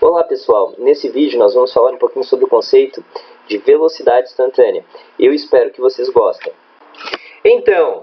Olá pessoal, nesse vídeo nós vamos falar um pouquinho sobre o conceito de velocidade instantânea. Eu espero que vocês gostem. Então,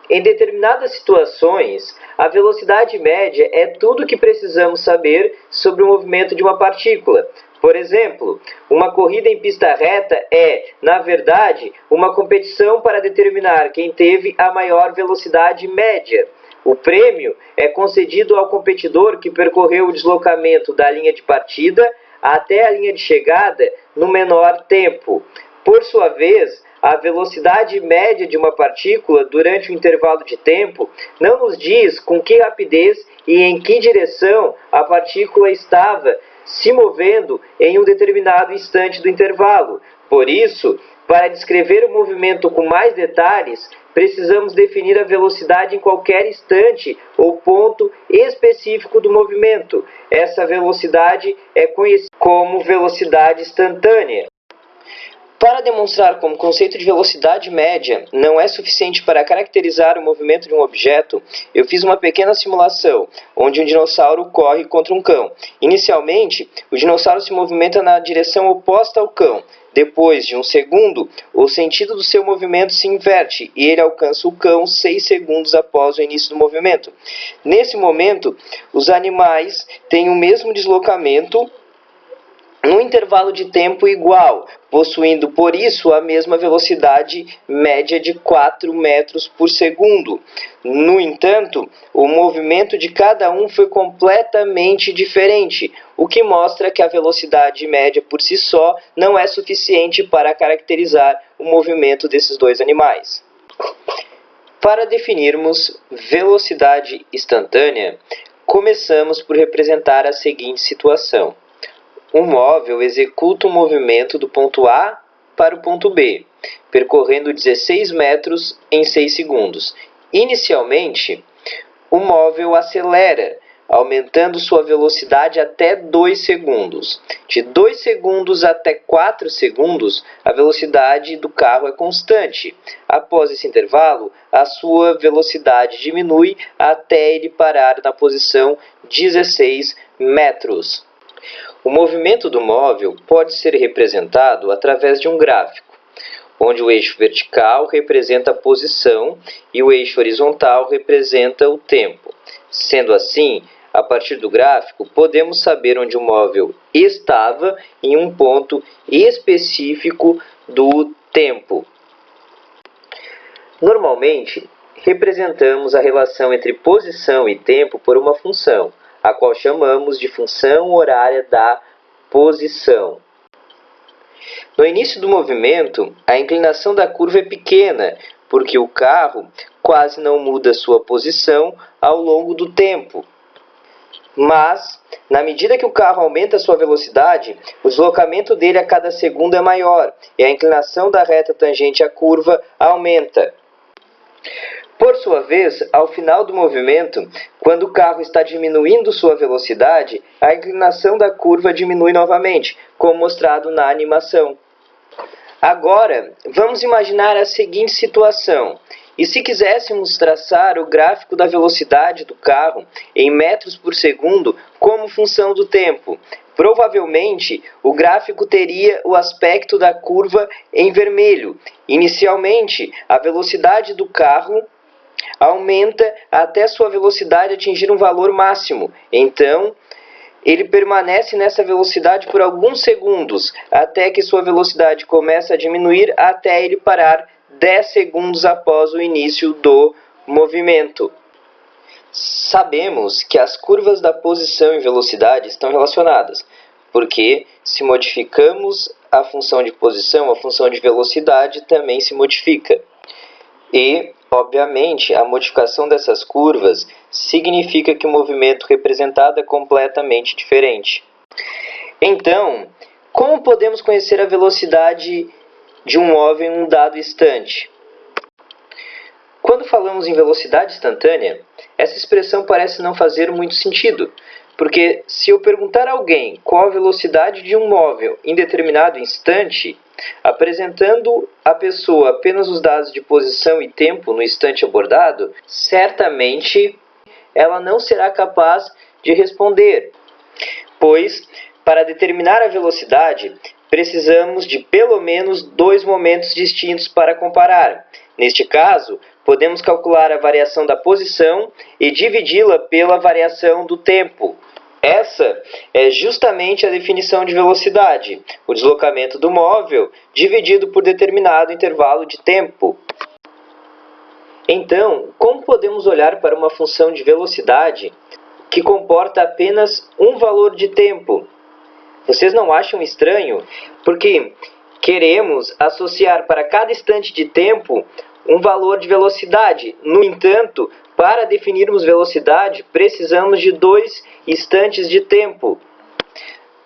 em determinadas situações, a velocidade média é tudo o que precisamos saber sobre o movimento de uma partícula. Por exemplo, uma corrida em pista reta é, na verdade, uma competição para determinar quem teve a maior velocidade média. O prêmio é concedido ao competidor que percorreu o deslocamento da linha de partida até a linha de chegada no menor tempo. Por sua vez, a velocidade média de uma partícula durante o intervalo de tempo não nos diz com que rapidez e em que direção a partícula estava se movendo em um determinado instante do intervalo. Por isso, para descrever o movimento com mais detalhes, precisamos definir a velocidade em qualquer instante ou ponto específico do movimento. Essa velocidade é conhecida como velocidade instantânea. Para demonstrar como o conceito de velocidade média não é suficiente para caracterizar o movimento de um objeto, eu fiz uma pequena simulação, onde um dinossauro corre contra um cão. Inicialmente, o dinossauro se movimenta na direção oposta ao cão. Depois de um segundo, o sentido do seu movimento se inverte e ele alcança o cão 6 segundos após o início do movimento. Nesse momento, os animais têm o mesmo deslocamento num intervalo de tempo igual, possuindo por isso a mesma velocidade média de 4 metros por segundo. No entanto, o movimento de cada um foi completamente diferente, o que mostra que a velocidade média por si só não é suficiente para caracterizar o movimento desses dois animais. Para definirmos velocidade instantânea, começamos por representar a seguinte situação. Um móvel executa um movimento do ponto A para o ponto B, percorrendo 16 metros em 6 segundos. Inicialmente, o móvel acelera, aumentando sua velocidade até 2 segundos. De 2 segundos até 4 segundos, a velocidade do carro é constante. Após esse intervalo, a sua velocidade diminui até ele parar na posição 16 metros. O movimento do móvel pode ser representado através de um gráfico, onde o eixo vertical representa a posição e o eixo horizontal representa o tempo. Sendo assim, a partir do gráfico, podemos saber onde o móvel estava em um ponto específico do tempo. Normalmente, representamos a relação entre posição e tempo por uma função, a qual chamamos de função horária da posição. No início do movimento, a inclinação da curva é pequena, porque o carro quase não muda sua posição ao longo do tempo. Mas, na medida que o carro aumenta sua velocidade, o deslocamento dele a cada segundo é maior, e a inclinação da reta tangente à curva aumenta. Por sua vez, ao final do movimento, quando o carro está diminuindo sua velocidade, a inclinação da curva diminui novamente, como mostrado na animação. Agora, vamos imaginar a seguinte situação. E se quiséssemos traçar o gráfico da velocidade do carro em metros por segundo como função do tempo, provavelmente o gráfico teria o aspecto da curva em vermelho. Inicialmente, a velocidade do carro aumenta até sua velocidade atingir um valor máximo. Então, ele permanece nessa velocidade por alguns segundos, até que sua velocidade começa a diminuir até ele parar 10 segundos após o início do movimento. Sabemos que as curvas da posição e velocidade estão relacionadas, porque se modificamos a função de posição, a função de velocidade também se modifica. E, obviamente, a modificação dessas curvas significa que o movimento representado é completamente diferente. Então, como podemos conhecer a velocidade de um móvel em um dado instante? Quando falamos em velocidade instantânea, essa expressão parece não fazer muito sentido, porque se eu perguntar a alguém qual a velocidade de um móvel em determinado instante, apresentando à pessoa apenas os dados de posição e tempo no instante abordado, certamente ela não será capaz de responder. pois, para determinar a velocidade, precisamos de pelo menos dois momentos distintos para comparar. Neste caso, podemos calcular a variação da posição e dividi-la pela variação do tempo. Essa é justamente a definição de velocidade, o deslocamento do móvel dividido por determinado intervalo de tempo. Então, como podemos olhar para uma função de velocidade que comporta apenas um valor de tempo? Vocês não acham estranho? Porque queremos associar para cada instante de tempo um valor de velocidade. No entanto, para definirmos velocidade, precisamos de dois instantes de tempo.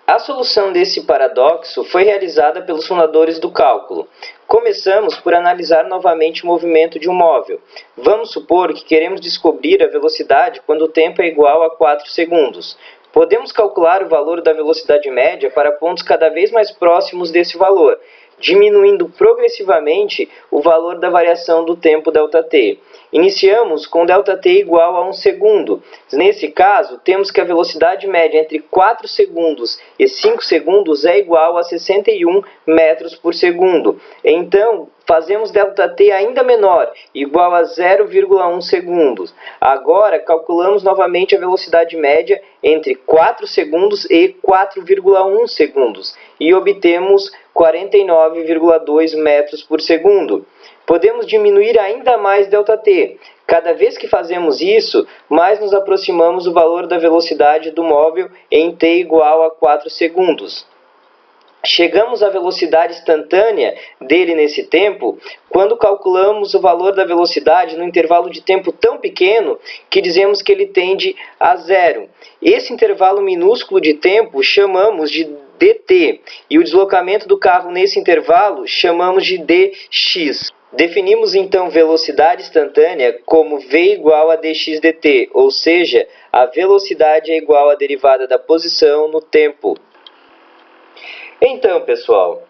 A solução desse paradoxo foi realizada pelos fundadores do cálculo. Começamos por analisar novamente o movimento de um móvel. Vamos supor que queremos descobrir a velocidade quando o tempo é igual a 4 segundos. Podemos calcular o valor da velocidade média para pontos cada vez mais próximos desse valor, diminuindo progressivamente o valor da variação do tempo ΔT. Iniciamos com ΔT igual a 1 segundo. Nesse caso, temos que a velocidade média entre 4 segundos e 5 segundos é igual a 61 metros por segundo. Então, fazemos ΔT ainda menor, igual a 0,1 segundos. Agora, calculamos novamente a velocidade média entre 4 segundos e 4,1 segundos e obtemos 49,2 metros por segundo. Podemos diminuir ainda mais ΔT. Cada vez que fazemos isso, mais nos aproximamos do valor da velocidade do móvel em t igual a 4 segundos. Chegamos à velocidade instantânea dele nesse tempo quando calculamos o valor da velocidade no intervalo de tempo tão pequeno que dizemos que ele tende a zero. Esse intervalo minúsculo de tempo chamamos de dt e o deslocamento do carro nesse intervalo chamamos de dx. Definimos então velocidade instantânea como v igual a dx dt, ou seja, a velocidade é igual à derivada da posição no tempo. Então, pessoal,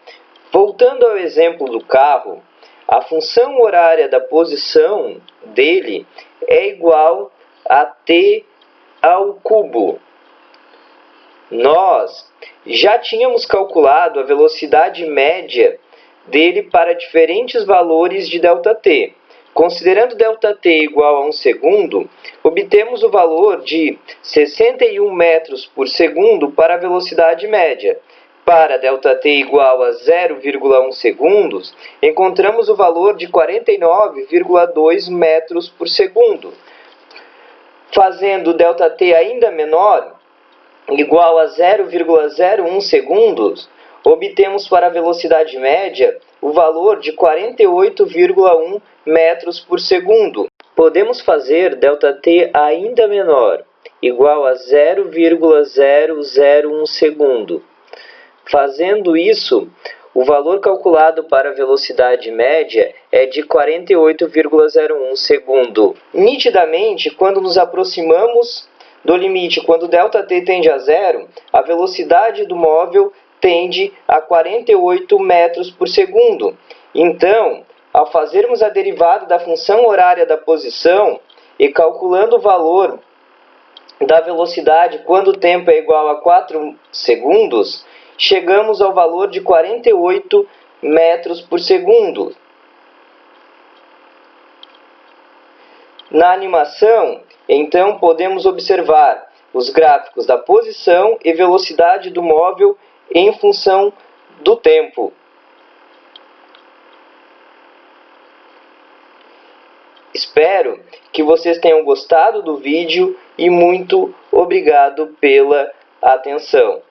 voltando ao exemplo do carro, a função horária da posição dele é igual a t ao cubo. Nós já tínhamos calculado a velocidade média dele para diferentes valores de ΔT. Considerando ΔT igual a 1 segundo, obtemos o valor de 61 metros por segundo para a velocidade média. Para ΔT igual a 0,1 segundos, encontramos o valor de 49,2 metros por segundo. Fazendo ΔT ainda menor, igual a 0,01 segundos, obtemos para a velocidade média o valor de 48,1 metros por segundo. Podemos fazer ΔT ainda menor, igual a 0,001 segundo. Fazendo isso, o valor calculado para a velocidade média é de 48,01 segundo. Nitidamente, quando nos aproximamos do limite, quando ΔT tende a zero, a velocidade do móvel tende a 48 metros por segundo. Então, ao fazermos a derivada da função horária da posição e calculando o valor da velocidade quando o tempo é igual a 4 segundos, chegamos ao valor de 48 metros por segundo. Na animação, então, podemos observar os gráficos da posição e velocidade do móvel em função do tempo. Espero que vocês tenham gostado do vídeo e muito obrigado pela atenção.